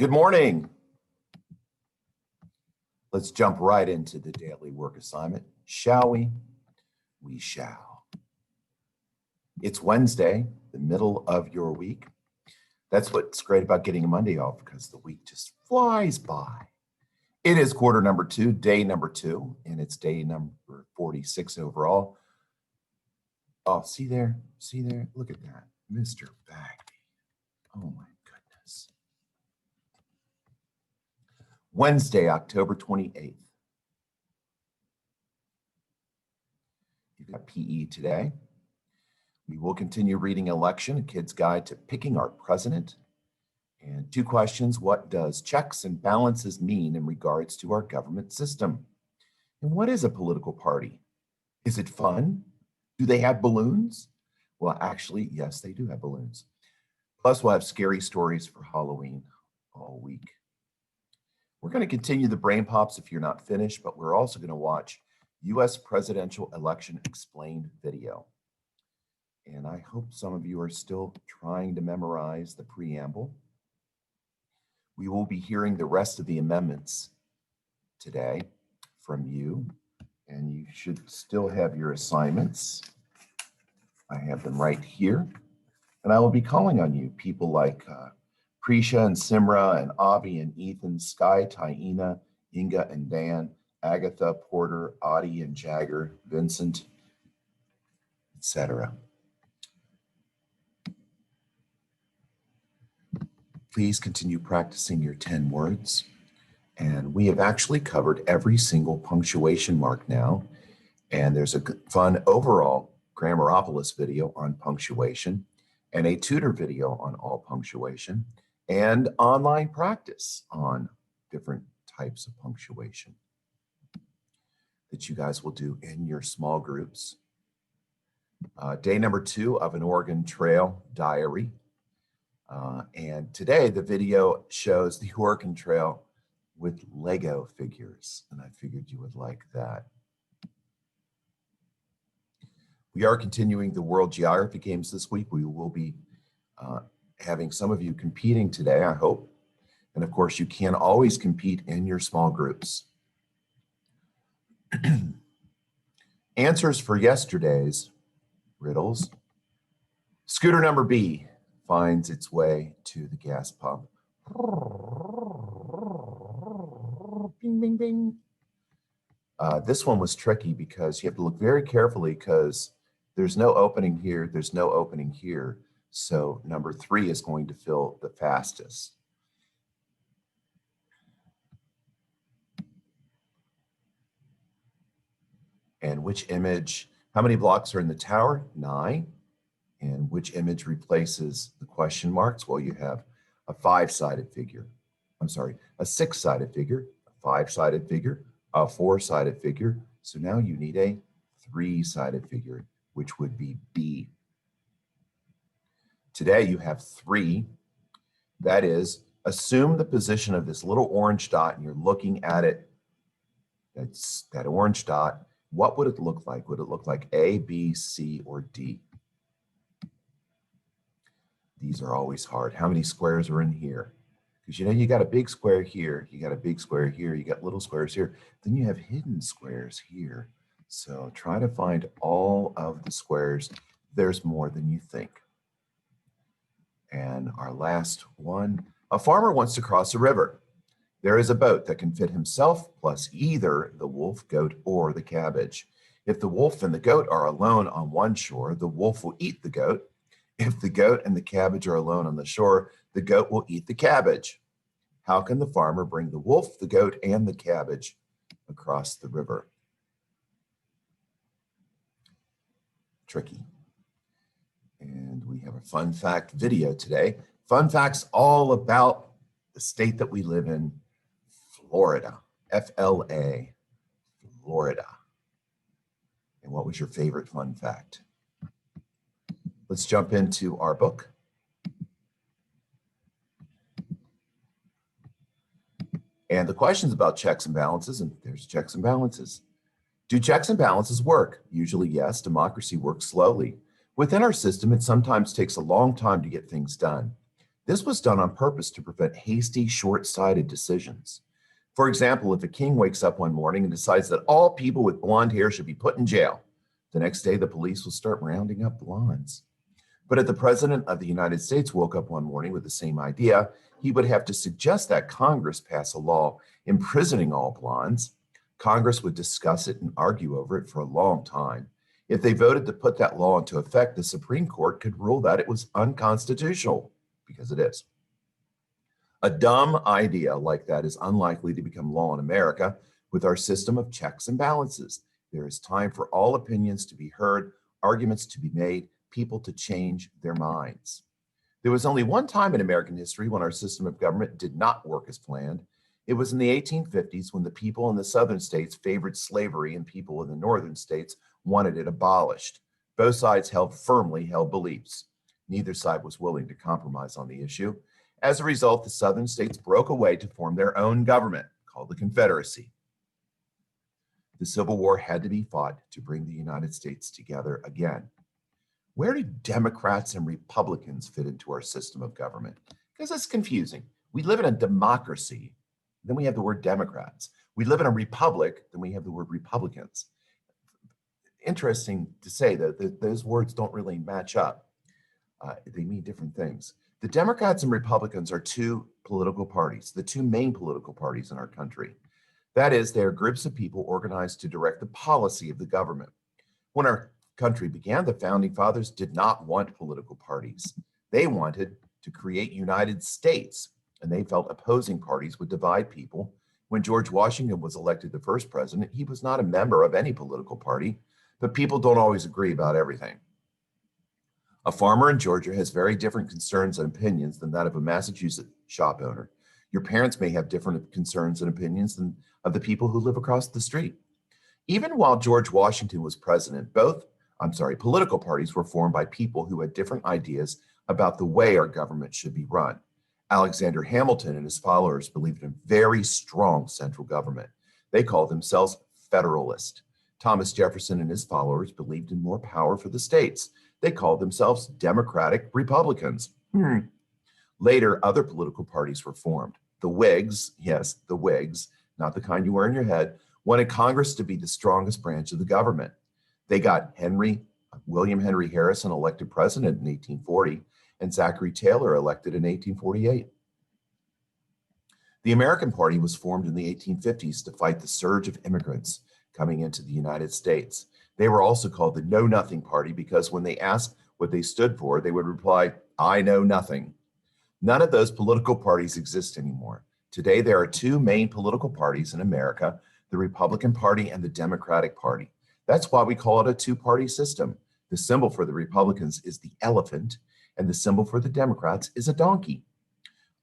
Good morning. Let's jump right into the daily work assignment, shall we? We shall. It's Wednesday, the middle of your week. That's what's great about getting a Monday off, because the week just flies by. It is quarter number 2, day number 2, and it's day number 46 overall. Oh, see there? Look at that, Mr. Bagby. Oh my goodness. Wednesday, October 28th. You've got PE today. We will continue reading Election, a kid's guide to picking our president. And 2 questions. What does checks and balances mean in regards to our government system? And what is a political party? Is it fun? Do they have balloons? Well, actually, yes, they do have balloons. Plus, we'll have scary stories for Halloween all week. We're going to continue the brain pops if you're not finished, but we're also going to watch U.S. Presidential Election Explained video. And I hope some of you are still trying to memorize the preamble. We will be hearing the rest of the amendments today from you, and you should still have your assignments. I have them right here, and I will be calling on you, people like Prisha and Simra and Avi and Ethan, Sky, Taina, Inga and Dan, Agatha, Porter, Audie and Jagger, Vincent, etc. Please continue practicing your 10 words. And we have actually covered every single punctuation mark now. And there's a fun overall Grammaropolis video on punctuation, and a tutor video on all punctuation, and online practice on different types of punctuation that you guys will do in your small groups. Day number 2 of an Oregon Trail diary. And today the video shows the Oregon Trail with Lego figures, and I figured you would like that. We are continuing the World Geography Games this week. We will be having some of you competing today, I hope. And of course, you can always compete in your small groups. Answers for yesterday's riddles. Scooter number B finds its way to the gas pump. Bing, bing, bing. This one was tricky because you have to look very carefully, because there's no opening here, there's no opening here. So number 3 is going to fill the fastest. And which image, how many blocks are in the tower? 9. And which image replaces the question marks? Well, you have a 5-sided figure. I'm sorry, a 6-sided figure, a 5-sided figure, a 4-sided figure. So now you need a 3-sided figure, which would be B. Today you have 3. That is, assume the position of this little orange dot, and you're looking at it. That's that orange dot. What would it look like? Would it look like A, B, C, or D? These are always hard. How many squares are in here? Because you know you got a big square here, you got a big square here, you got little squares here, then you have hidden squares here. So try to find all of the squares. There's more than you think. And our last one, a farmer wants to cross a river. There is a boat that can fit himself plus either the wolf, goat, or the cabbage. If the wolf and the goat are alone on one shore, the wolf will eat the goat. If the goat and the cabbage are alone on the shore, the goat will eat the cabbage. How can the farmer bring the wolf, the goat, and the cabbage across the river? Tricky. And we have a fun fact video today. Fun facts all about the state that we live in, Florida, F-L-A, Florida. And what was your favorite fun fact? Let's jump into our book. And the question's about checks and balances, and there's checks and balances. Do checks and balances work? Usually, yes. Democracy works slowly. Within our system, it sometimes takes a long time to get things done. This was done on purpose to prevent hasty, short-sighted decisions. For example, if a king wakes up one morning and decides that all people with blonde hair should be put in jail, the next day the police will start rounding up blondes. But if the president of the United States woke up one morning with the same idea, he would have to suggest that Congress pass a law imprisoning all blondes. Congress would discuss it and argue over it for a long time. If they voted to put that law into effect, the Supreme Court could rule that it was unconstitutional, because it is. A dumb idea like that is unlikely to become law in America with our system of checks and balances. There is time for all opinions to be heard, arguments to be made, people to change their minds. There was only one time in American history when our system of government did not work as planned. It was in the 1850s when the people in the southern states favored slavery and people in the northern states wanted it abolished. Both sides held firmly held beliefs. Neither side was willing to compromise on the issue. As a result, the southern states broke away to form their own government, called the Confederacy. The Civil War had to be fought to bring the United States together again. Where do Democrats and Republicans fit into our system of government? Because it's confusing. We live in a democracy, then we have the word Democrats. We live in a republic, then we have the word Republicans. Interesting to say that those words don't really match up. They mean different things. The Democrats and Republicans are two political parties, the two main political parties in our country. That is, they are groups of people organized to direct the policy of the government. When our country began, the founding fathers did not want political parties. They wanted to create United States, and they felt opposing parties would divide people. When George Washington was elected the first president, he was not a member of any political party, but people don't always agree about everything. A farmer in Georgia has very different concerns and opinions than that of a Massachusetts shop owner. Your parents may have different concerns and opinions than of the people who live across the street. Even while George Washington was president, political parties were formed by people who had different ideas about the way our government should be run. Alexander Hamilton and his followers believed in a very strong central government. They called themselves Federalist. Thomas Jefferson and his followers believed in more power for the states. They called themselves Democratic Republicans. Later, other political parties were formed. The Whigs, yes, the Whigs, not the kind you wear in your head, wanted Congress to be the strongest branch of the government. They got William Henry Harrison elected president in 1840 and Zachary Taylor elected in 1848. The American Party was formed in the 1850s to fight the surge of immigrants coming into the United States. They were also called the Know Nothing Party because when they asked what they stood for, they would reply, "I know nothing." None of those political parties exist anymore. Today, there are two main political parties in America, the Republican Party and the Democratic Party. That's why we call it a two-party system. The symbol for the Republicans is the elephant, and the symbol for the Democrats is a donkey.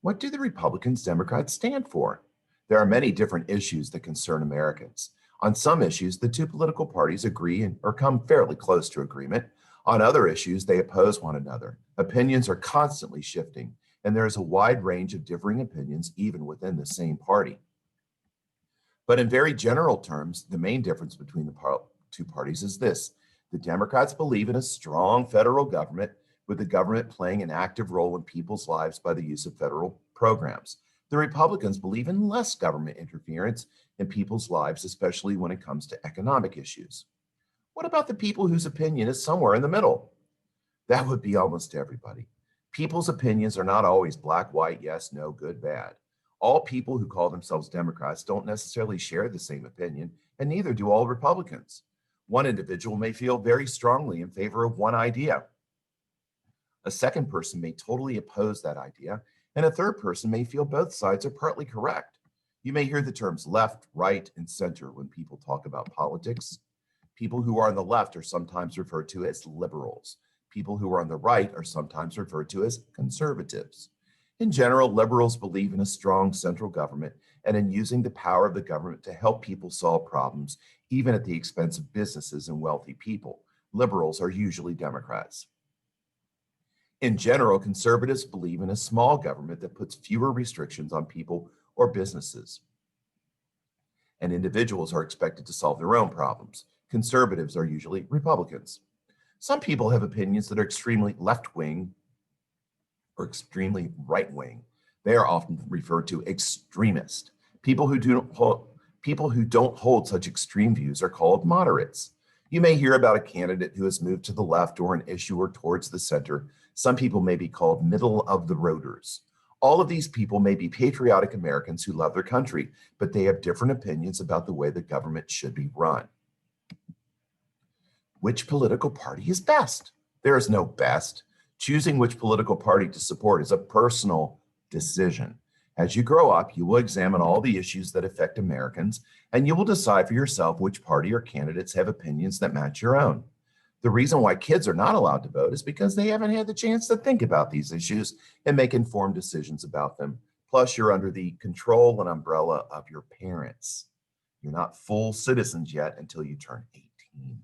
What do the Republicans, Democrats stand for? There are many different issues that concern Americans. On some issues, the two political parties agree or come fairly close to agreement. On other issues, they oppose one another. Opinions are constantly shifting, and there is a wide range of differing opinions even within the same party. But in very general terms, the main difference between the two parties is this. The Democrats believe in a strong federal government, with the government playing an active role in people's lives by the use of federal programs. The Republicans believe in less government interference in people's lives, especially when it comes to economic issues. What about the people whose opinion is somewhere in the middle? That would be almost everybody. People's opinions are not always black, white, yes, no, good, bad. All people who call themselves Democrats don't necessarily share the same opinion, and neither do all Republicans. One individual may feel very strongly in favor of one idea. A second person may totally oppose that idea, and a third person may feel both sides are partly correct. You may hear the terms left, right, and center when people talk about politics. People who are on the left are sometimes referred to as liberals. People who are on the right are sometimes referred to as conservatives. In general, liberals believe in a strong central government and in using the power of the government to help people solve problems, even at the expense of businesses and wealthy people. Liberals are usually Democrats. In general, conservatives believe in a small government that puts fewer restrictions on people or businesses, and individuals are expected to solve their own problems. Conservatives are usually Republicans. Some people have opinions that are extremely left-wing or extremely right-wing. They are often referred to extremist. People who don't hold such extreme views are called moderates. You may hear about a candidate who has moved to the left or an issue or towards the center. Some people may be called middle of the roaders. All of these people may be patriotic Americans who love their country, but they have different opinions about the way the government should be run. Which political party is best? There is no best. Choosing which political party to support is a personal decision. As you grow up, you will examine all the issues that affect Americans, and you will decide for yourself which party or candidates have opinions that match your own. The reason why kids are not allowed to vote is because they haven't had the chance to think about these issues and make informed decisions about them. Plus, you're under the control and umbrella of your parents. You're not full citizens yet until you turn 18.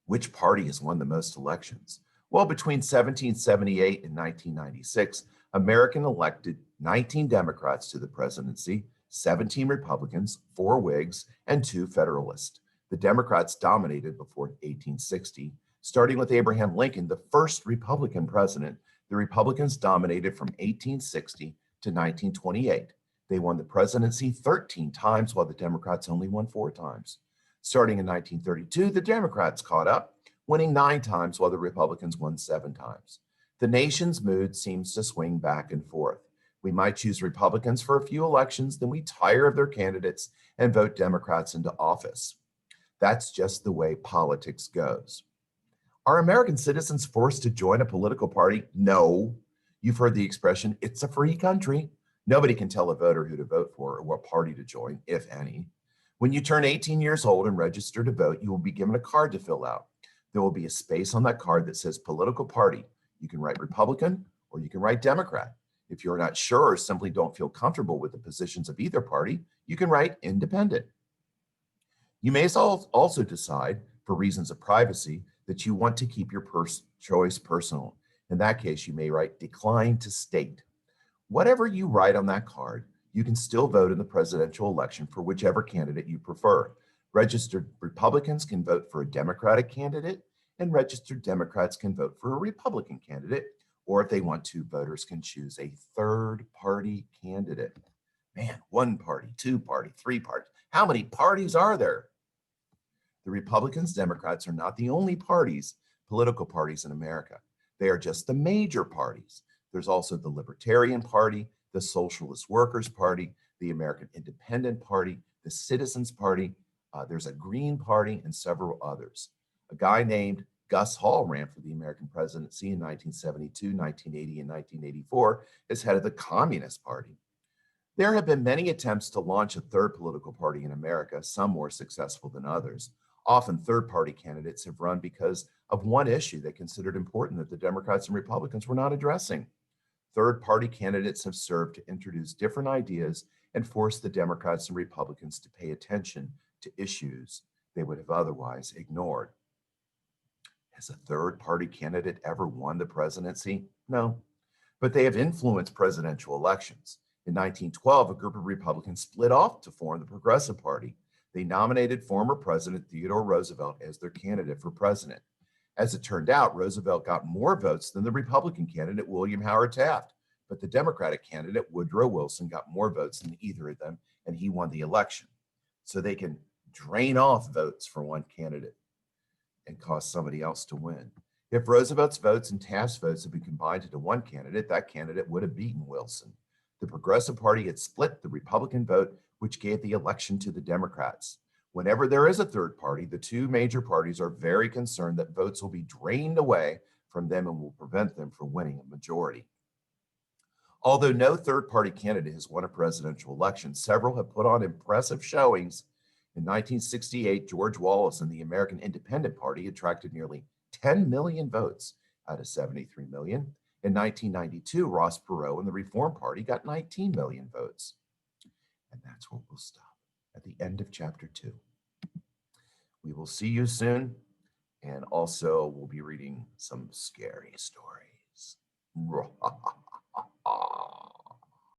Which party has won the most elections? Well, between 1778 and 1996, American elected 19 Democrats to the presidency, 17 Republicans, 4 Whigs, and 2 Federalists. The Democrats dominated before 1860. Starting with Abraham Lincoln, the first Republican president, the Republicans dominated from 1860 to 1928. They won the presidency 13 times, while the Democrats only won 4 times. Starting in 1932, the Democrats caught up, winning 9 times, while the Republicans won 7 times. The nation's mood seems to swing back and forth. We might choose Republicans for a few elections, then we tire of their candidates and vote Democrats into office. That's just the way politics goes. Are American citizens forced to join a political party? No. You've heard the expression, it's a free country. Nobody can tell a voter who to vote for or what party to join, if any. When you turn 18 years old and register to vote, you will be given a card to fill out. There will be a space on that card that says political party. You can write Republican or you can write Democrat. If you're not sure or simply don't feel comfortable with the positions of either party, you can write independent. You may also decide, for reasons of privacy, that you want to keep your choice personal. In that case, you may write decline to state. Whatever you write on that card, you can still vote in the presidential election for whichever candidate you prefer. Registered Republicans can vote for a Democratic candidate, and registered Democrats can vote for a Republican candidate, or if they want to, voters can choose a third-party candidate. Man, 1 party, 2 party, 3 parties. How many parties are there? The Republicans, Democrats are not the only political parties in America. They are just the major parties. There's also the Libertarian Party, the Socialist Workers' Party, the American Independent Party, the Citizens Party. There's a Green Party and several others. A guy named Gus Hall ran for the American presidency in 1972, 1980, and 1984 as head of the Communist Party. There have been many attempts to launch a third political party in America, some more successful than others. Often third-party candidates have run because of one issue they considered important that the Democrats and Republicans were not addressing. Third-party candidates have served to introduce different ideas and force the Democrats and Republicans to pay attention to issues they would have otherwise ignored. Has a third-party candidate ever won the presidency? No, but they have influenced presidential elections. In 1912, a group of Republicans split off to form the Progressive Party. They nominated former President Theodore Roosevelt as their candidate for president. As it turned out, Roosevelt got more votes than the Republican candidate, William Howard Taft, but the Democratic candidate, Woodrow Wilson, got more votes than either of them, and he won the election. So they can drain off votes for one candidate and cause somebody else to win. If Roosevelt's votes and Taft's votes had been combined into one candidate, that candidate would have beaten Wilson. The Progressive Party had split the Republican vote, which gave the election to the Democrats. Whenever there is a third party, the 2 major parties are very concerned that votes will be drained away from them and will prevent them from winning a majority. Although no third-party candidate has won a presidential election, several have put on impressive showings. In 1968, George Wallace and the American Independent Party attracted nearly 10 million votes out of 73 million. In 1992, Ross Perot and the Reform Party got 19 million votes. And that's where we'll stop at the end of chapter 2. We will see you soon. And also, we'll be reading some scary stories.